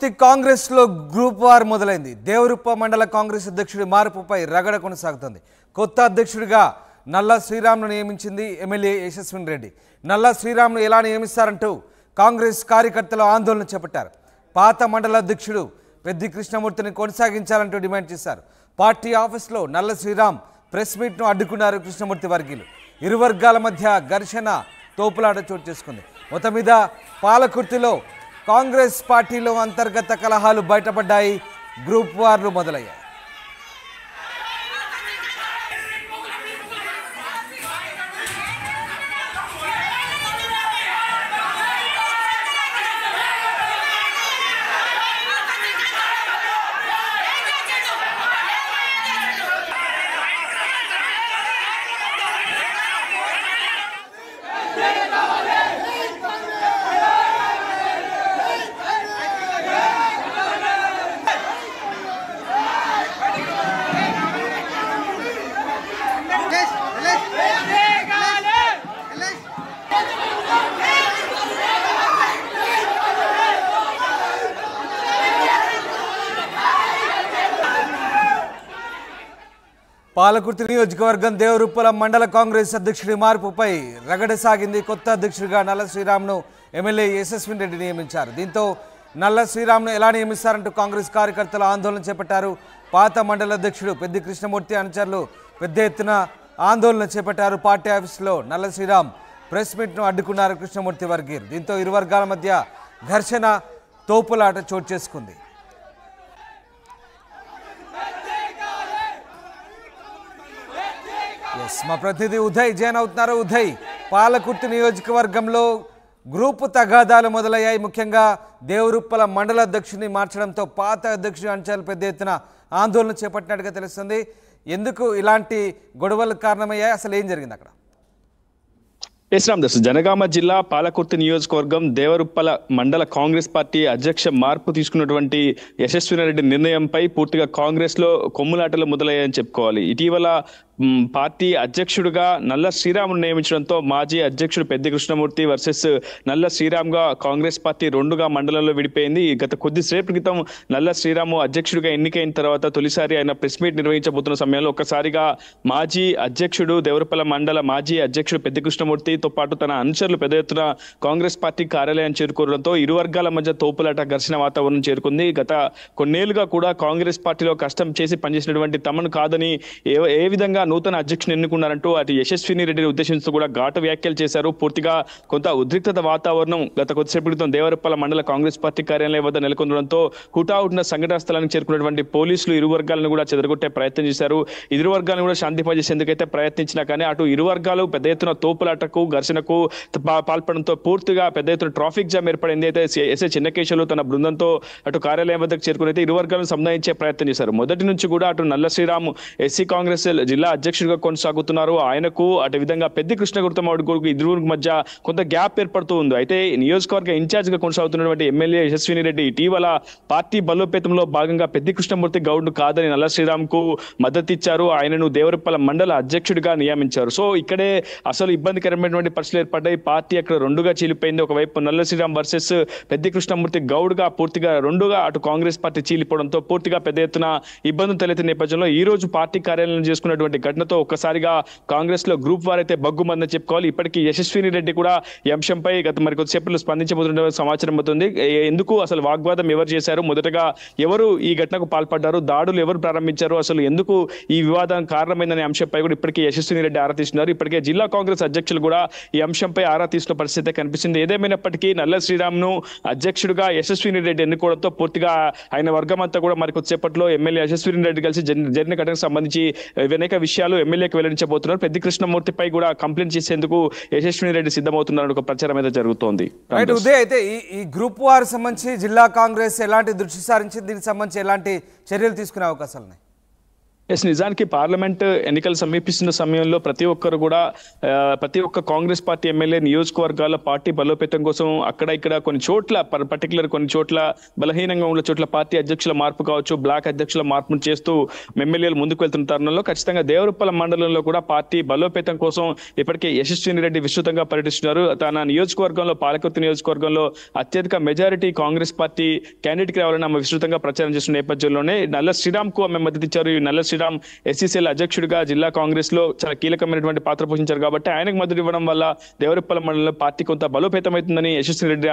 కాంగ్రెస్ లో group war మొదలైంది. దేవరుప్ప మండల కాంగ్రెస్ అధ్యక్షుడి మార్పుపై రగడ కొనసాగుతుంది. కొత్త అధ్యక్షుడిగా నల్ల శ్రీరామ్ను నియమించింది ఎమ్మెల్యే యశస్విని రెడ్డి. నల్ల శ్రీరామ్ను ఎలా నియమిస్తారంటూ కాంగ్రెస్ కార్యకర్తలు ఆందోళన చేపట్టారు. పాత మండల అధ్యక్షుడు పెద్ది కృష్ణమూర్తిని కొనసాగించాలంటూ డిమాండ్ చేశారు. పార్టీ ఆఫీస్లో నల్ల శ్రీరామ్ ప్రెస్ మీట్ను అడ్డుకున్నారు కృష్ణమూర్తి వర్గీయులు. ఇరు వర్గాల మధ్య ఘర్షణ తోపులాట చోటు చేసుకుంది. మొత్తం మీద పాలకుర్తిలో కాంగ్రెస్ పార్టీలో అంతర్గత కలహాలు బయటపడ్డాయి. గ్రూప్ వార్లు మొదలయ్యాయి. పాలకుర్తి నియోజకవర్గం దేవరుప్పల మండల కాంగ్రెస్ అధ్యక్షుడి మార్పుపై రగడ సాగింది. కొత్త అధ్యక్షుడిగా నల్ల శ్రీరామ్ను ఎమ్మెల్యే యశస్విని రెడ్డి నియమించారు. దీంతో నల్ల శ్రీరామ్ను ఎలా నియమిస్తారంటూ కాంగ్రెస్ కార్యకర్తలు ఆందోళన చేపట్టారు. పాత మండల అధ్యక్షుడు పెద్ది కృష్ణమూర్తి అనుచరులు పెద్ద ఎత్తున ఆందోళన చేపట్టారు. పార్టీ ఆఫీసులో నల్ల శ్రీరామ్ ప్రెస్ మీట్ను అడ్డుకున్నారు కృష్ణమూర్తి వర్గీయులు. దీంతో ఇరు వర్గాల మధ్య ఘర్షణ తోపులాట చోటు చేసుకుంది. మా ప్రతినిధి ఉదయ్ జైన్ అవుతున్నారు. ఉదయ్, పాలకుర్తి నియోజకవర్గంలో గ్రూపు తగాదాలు మొదలయ్యాయి. ముఖ్యంగా దేవరుప్పల మండల అధ్యక్షుడిని మార్చడంతో పాత అధ్యక్షుడి అంశాలు పెద్ద ఎత్తున ఆందోళన చేపట్టినట్టుగా తెలుస్తుంది. ఎందుకు ఇలాంటి గొడవలకు కారణమయ్యాయి? అసలు ఏం జరిగింది అక్కడ? జనగామ జిల్లా పాలకుర్తి నియోజకవర్గం దేవరుప్పల మండల కాంగ్రెస్ పార్టీ అధ్యక్ష మార్పు తీసుకున్నటువంటి యశస్విని రెడ్డి నిర్ణయంపై పూర్తిగా కాంగ్రెస్ లో కొమ్ములాటలు మొదలయ్యాయని చెప్పుకోవాలి. ఇటీవల పార్టీ అధ్యక్షుడిగా నల్ల శ్రీరామును నియమించడంతో మాజీ అధ్యక్షుడు పెద్ది కృష్ణమూర్తి వర్సెస్ నల్ల శ్రీరామ్ గా కాంగ్రెస్ పార్టీ రెండుగా మండలంలో విడిపోయింది. గత కొద్దిసేపు క్రితం నల్ల శ్రీరాము అధ్యక్షుడిగా ఎన్నికైన తర్వాత తొలిసారి ఆయన ప్రెస్ మీట్ నిర్వహించబోతున్న సమయంలో ఒక్కసారిగా మాజీ అధ్యక్షుడు దేవరుప్పల మండల మాజీ అధ్యక్షుడు పెద్ది కృష్ణమూర్తితో పాటు తన అనుచరులు పెద్ద ఎత్తున కాంగ్రెస్ పార్టీ కార్యాలయం చేరుకోవడంతో ఇరు వర్గాల మధ్య తోపులాట ఘర్షణ వాతావరణం చేరుకుంది. గత కొన్నేళ్లుగా కూడా కాంగ్రెస్ పార్టీలో కష్టం చేసి పనిచేసినటువంటి తమను కాదని ఏ విధంగా నూతన అధ్యక్షుని ఎన్నుకున్నారంటూ అటు యశస్విని రెడ్డిని ఉద్దేశించుతూ కూడా ఘాటు వ్యాఖ్యలు చేశారు. పూర్తిగా కొంత ఉద్రిక్తత వాతావరణం గత కొద్దిసేపు క్రితం దేవరుప్పల మండల కాంగ్రెస్ పార్టీ కార్యాలయం వద్ద నెలకొనడంతో హుటాహుటిన సంఘటన స్థలానికి చేరుకున్నటువంటి పోలీసులు ఇరు వర్గాలను కూడా చెదరగొట్టే ప్రయత్నం చేశారు. ఇరు వర్గాలను కూడా శాంతింపజేసేందుకైతే ప్రయత్నించినా కానీ అటు ఇరు వర్గాలు పెద్ద ఎత్తున తోపులాటకు ఘర్షణకు పాల్పడంతో పూర్తిగా పెద్ద ఎత్తున ట్రాఫిక్ జామ్ ఏర్పడింది. అయితే ఎస్ఐ చిన్నకేశవులు తన బృందంతో అటు కార్యాలయం వద్దకు చేరుకుని అయితే ఇరు వర్గాలను సంధానించే ప్రయత్నం చేశారు. మొదటి నుంచి కూడా అటు నల్ల శ్రీరామ్ ఎస్సీ కాంగ్రెస్ జిల్లా అధ్యక్షుడిగా కొనసాగుతున్నారు. ఆయనకు అటు విధంగా పెద్ది కృష్ణమూర్తి ఇద్దరు మధ్య కొంత గ్యాప్ ఏర్పడుతూ ఉంది. అయితే నియోజకవర్గ ఇన్ఛార్జ్ గా కొనసాగుతున్నటువంటి ఎమ్మెల్యే యశస్విని రెడ్డి ఇటీవల పార్టీ బలోపేతంలో భాగంగా పెద్ది కృష్ణమూర్తి గౌడ్ను కాదని నల్ల శ్రీరామ్ కు మద్దతు ఇచ్చారు. ఆయనను దేవరుప్పల మండల అధ్యక్షుడిగా నియమించారు. సో ఇక్కడే అసలు ఇబ్బందికరమైనటువంటి పరిస్థితులు ఏర్పడ్డాయి. పార్టీ అక్కడ రెండుగా చీలిపోయింది. ఒకవైపు నల్ల శ్రీరామ్ వర్సెస్ పెద్ది కృష్ణమూర్తి గౌడ్ గా పూర్తిగా రెండుగా అటు కాంగ్రెస్ పార్టీ చీలిపోవడంతో పూర్తిగా పెద్ద ఎత్తున ఇబ్బందులు తలెత్తిన నేపథ్యంలో ఈ రోజు పార్టీ కార్యాలయం చేసుకున్నటువంటి ఘటనతో ఒక్కసారిగా కాంగ్రెస్ లో గ్రూప్ వార్ అయితే బగ్గుమందని చెప్పుకోవాలి. ఇప్పటికీ యశస్విని రెడ్డి కూడా ఈ అంశంపై గత మరి కొద్దిసేపట్లో స్పందించబోతున్న సమాచారం అవుతుంది. ఎందుకు అసలు వాగ్వాదం ఎవరు చేశారు, మొదటగా ఎవరు ఈ ఘటనకు పాల్పడ్డారు, దాడులు ఎవరు ప్రారంభించారు, అసలు ఎందుకు ఈ వివాదం కారణమైందనే అంశంపై కూడా ఇప్పటికీ యశస్విని రెడ్డి ఆరా తీస్తున్నారు. ఇప్పటికే జిల్లా కాంగ్రెస్ అధ్యక్షులు కూడా ఈ అంశంపై ఆరా తీసిన పరిస్థితి కనిపిస్తుంది. ఏదేమైనప్పటికీ నల్ల శ్రీరామ్ను అధ్యక్షుడిగా యశస్విని రెడ్డి ఎన్నుకోవడంతో పూర్తిగా ఆయన వర్గం అంతా కూడా మరి కొద్దిసేపట్లో ఎమ్మెల్యే యశస్విని రెడ్డి కలిసి జరిగిన ఘటనకు సంబంధించి అనేక విషయాలు ఎమ్మెల్యేకి వెల్లడించబోతున్నారు. పెద్ది కృష్ణమూర్తిపై కూడా కంప్లైంట్ చేసేందుకు యశస్విని రెడ్డి సిద్ధమవుతున్నారు. ఒక ప్రచారం అయితే జరుగుతోంది. ఉదయ్, అయితే ఈ గ్రూప్ వార్ సంబంధించి జిల్లా కాంగ్రెస్ ఎలాంటి దృష్టి సారించి దీనికి సంబంధించి ఎలాంటి చర్యలు తీసుకునే అవకాశాలు ఉన్నాయి? ఎస్, నిజానికి పార్లమెంట్ ఎన్నికలు సమీపిస్తున్న సమయంలో ప్రతి ఒక్కరు కూడా ప్రతి ఒక్క కాంగ్రెస్ పార్టీ ఎమ్మెల్యే నియోజకవర్గాల పార్టీ బలోపేతం కోసం అక్కడ ఇక్కడ కొన్ని చోట్ల పర్టికులర్ కొన్ని చోట్ల బలహీనంగా ఉన్న చోట్ల పార్టీ అధ్యక్షుల మార్పు కావచ్చు, బ్లాక్ అధ్యక్షుల మార్పును చేస్తూ ఎమ్మెల్యేలు ముందుకు వెళ్తున్న తరుణంలో ఖచ్చితంగా దేవరుప్పల మండలంలో కూడా పార్టీ బలోపేతం కోసం ఇప్పటికే యశస్విని రెడ్డి విస్తృతంగా పర్యటిస్తున్నారు. తన నియోజకవర్గంలో పాలకుర్తి నియోజకవర్గంలో అత్యధిక మెజారిటీ కాంగ్రెస్ పార్టీ క్యాండిడేట్కి రావాలని ఆమె విస్తృతంగా ప్రచారం చేస్తున్న నేపథ్యంలోనే నల్ల శ్రీరామ్ కు ఆమె మద్దతు ఇచ్చారు. ఈ నల్ల శ్రీరామ్ ఎస్సీసీఎల్ అధ్యక్షుడిగా జిల్లా కాంగ్రెస్ లో చాలా కీలకమైనటువంటి పాత్ర పోషించారు కాబట్టి ఆయనకు మద్దతు ఇవ్వడం వల్ల దేవరుప్పల మండలంలో పార్టీ కొంత బలోపేతమవుతుందని యశస్వి రెడ్డి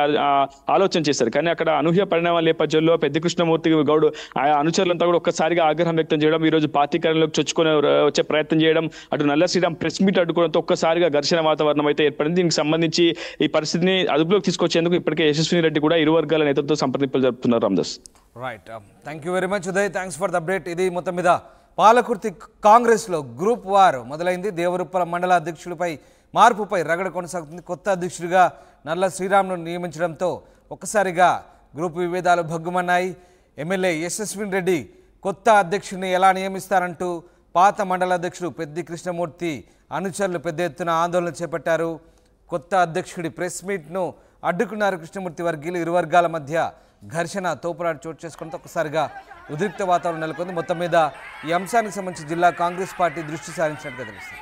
ఆలోచన చేశారు. కానీ అక్కడ అనూహ్య పరిణామాల నేపథ్యంలో పెద్ద కృష్ణమూర్తి గౌడ్ ఆ అనుచరులంతా కూడా ఒక్కసారిగా ఆగ్రహం వ్యక్తం చేయడం, ఈ రోజు పార్టీ కార్యాలయంలోకి చొచ్చుకొని వచ్చే ప్రయత్నం చేయడం, అటు నల్ల శ్రీరామ్ ప్రెస్ మీట్ అడ్డుకోవడంతో ఒక్కసారిగా ఘర్షణ వాతావరణం అయితే ఏర్పడింది. దీనికి సంబంధించి ఈ పరిస్థితిని అదుపులోకి తీసుకొచ్చేందుకు ఇప్పటికే యశస్విని రెడ్డి కూడా ఇరు వర్గాల నేతలతో సంప్రదింపులు జరుపుతున్నారు. Ramadas, right, thank you very much Uday, thanks for the update. ఇది మొత్తం మీద పాలకుర్తి కాంగ్రెస్లో గ్రూప్ వార్ మొదలైంది. దేవరుప్పల మండల అధ్యక్షుడిపై మార్పుపై రగడ కొనసాగుతుంది. కొత్త అధ్యక్షుడిగా నల్ల శ్రీరామ్ను నియమించడంతో ఒక్కసారిగా గ్రూప్ విభేదాలు భగ్గుమన్నాయి. ఎమ్మెల్యే యశస్విని రెడ్డి కొత్త అధ్యక్షుడిని ఎలా నియమిస్తారంటూ పాత మండల అధ్యక్షుడు పెద్ది కృష్ణమూర్తి అనుచరులు పెద్ద ఎత్తున ఆందోళన చేపట్టారు. కొత్త అధ్యక్షుడి ప్రెస్ మీట్ను అడ్డుకున్నారు కృష్ణమూర్తి వర్గీయులు. ఇరు వర్గాల మధ్య ఘర్షణ తోపులాట చోటు చేసుకుంటూ ఒక్కసారిగా ఉద్రిక్త వాతావరణం నెలకొంది. మొత్తం మీద ఈ అంశానికి సంబంధించి జిల్లా కాంగ్రెస్ పార్టీ దృష్టి సారించినట్టుగా తెలుస్తుంది.